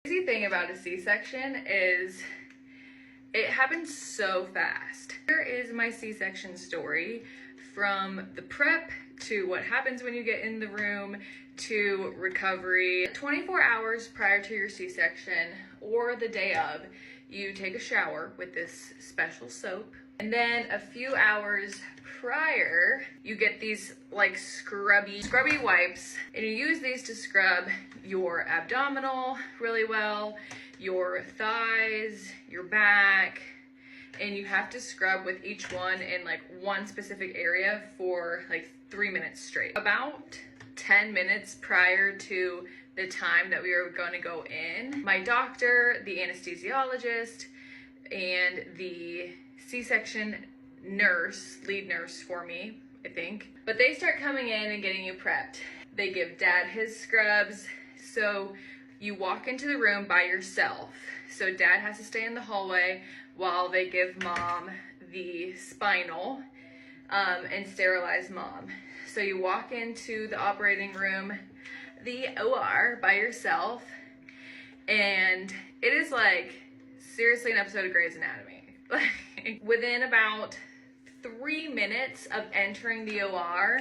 The crazy thing about a C-section is it happens so fast. Here is my C-section story, from the prep to what happens when you get in the room to recovery. 24 hours prior to your C-section or the day of, you take a shower with this special soap. And then a few hours prior, you get these like scrubby wipes, and you use these to scrub your abdominal really well, your thighs, your back, and you have to scrub with each one in like one specific area for like 3 minutes straight. About 10 minutes prior to the time that we were going to go in, my doctor, the anesthesiologist, and the C-section nurse, lead nurse for me, I think. But they start coming in and getting you prepped. They give Dad his scrubs. So you walk into the room by yourself. So Dad has to stay in the hallway while they give Mom the spinal and sterilize Mom. So you walk into the operating room, the OR, by yourself, and it is like seriously an episode of Grey's Anatomy. Within about 3 minutes of entering the OR,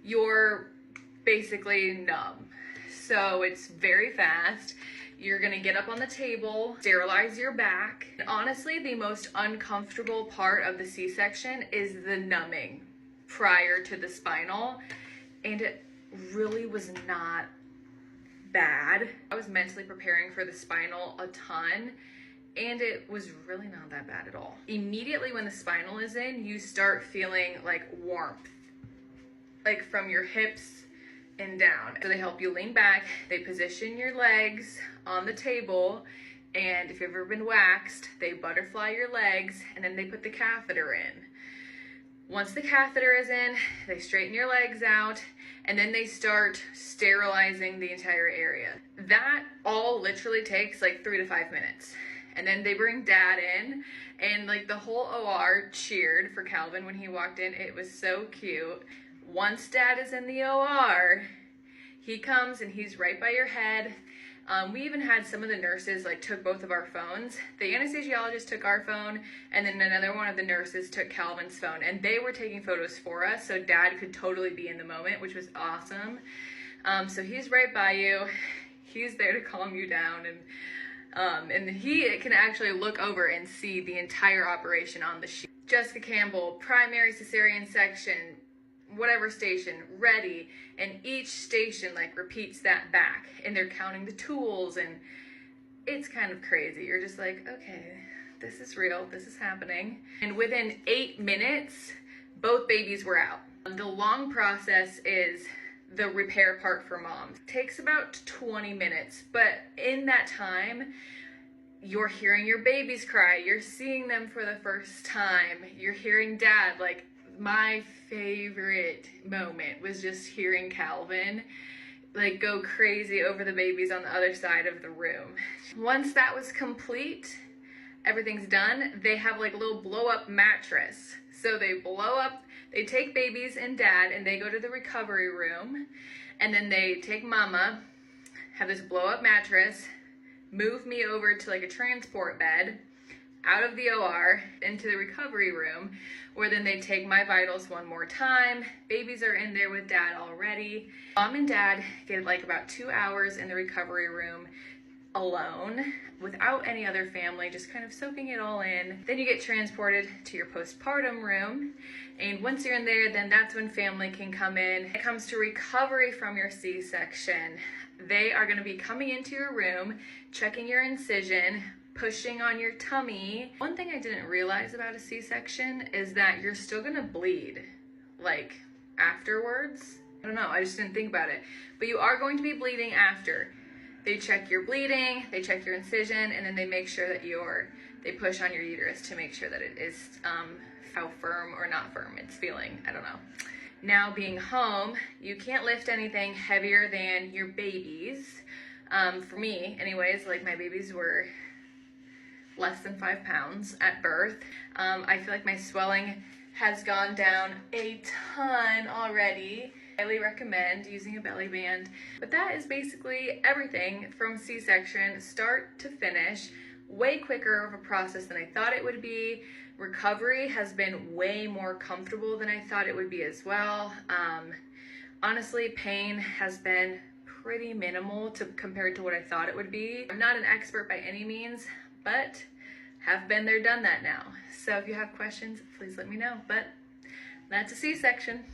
you're basically numb. So it's very fast. You're gonna get up on the table, sterilize your back. And honestly, the most uncomfortable part of the C-section is the numbing prior to the spinal. And it really was not bad. I was mentally preparing for the spinal a ton, and it was really not that bad at all. Immediately when the spinal is in, you start feeling like warmth, like from your hips and down. So they help you lean back, they position your legs on the table, and if you've ever been waxed, they butterfly your legs, and then they put the catheter in. Once the catheter is in, they straighten your legs out, and then they start sterilizing the entire area. That all literally takes like 3 to 5 minutes. And then they bring Dad in, and like the whole OR cheered for Calvin when he walked in. It was so cute. Once Dad is in the OR, he comes and he's right by your head. We even had some of the nurses like took both of our phones. The anesthesiologist took our phone, and then another one of the nurses took Calvin's phone, and they were taking photos for us so Dad could totally be in the moment, which was awesome. So he's right by you. He's there to calm you down, and he can actually look over and see the entire operation on the sheet. Jessica Campbell, primary cesarean section, whatever station, ready, and each station like repeats that back, and they're counting the tools, and it's kind of crazy. You're just like, okay, this is real, this is happening. And within 8 minutes, both babies were out. The long process is the repair part for Mom. It takes about 20 minutes, but in that time, you're hearing your babies cry, you're seeing them for the first time, you're hearing Dad. Like, my favorite moment was just hearing Calvin like go crazy over the babies on the other side of the room. Once that was complete, everything's done, they have like a little blow up mattress. So they blow up, they take babies and Dad, and they go to the recovery room, and then they take Mama, have this blow up mattress, move me over to like a transport bed, out of the OR into the recovery room, where then they take my vitals one more time. Babies are in there with Dad already. Mom and Dad get like about 2 hours in the recovery room alone, without any other family, just kind of soaking it all in. Then you get transported to your postpartum room, and once you're in there, then that's when family can come in. When it comes to recovery from your C-section, they are going to be coming into your room, checking your incision, pushing on your tummy. One thing I didn't realize about a C-section is that you're still gonna bleed, like, afterwards. I don't know, I just didn't think about it. But you are going to be bleeding after. They check your bleeding, they check your incision, and then they make sure that they push on your uterus to make sure that it is how firm or not firm it's feeling, I don't know. Now, being home, you can't lift anything heavier than your babies. For me, anyways, like my babies were less than 5 pounds at birth. I feel like my swelling has gone down a ton already. Highly recommend using a belly band. But that is basically everything from C-section, start to finish. Way quicker of a process than I thought it would be. Recovery has been way more comfortable than I thought it would be as well. Honestly, pain has been pretty minimal compared to what I thought it would be. I'm not an expert by any means, but have been there, done that now. So if you have questions, please let me know. But that's a C-section.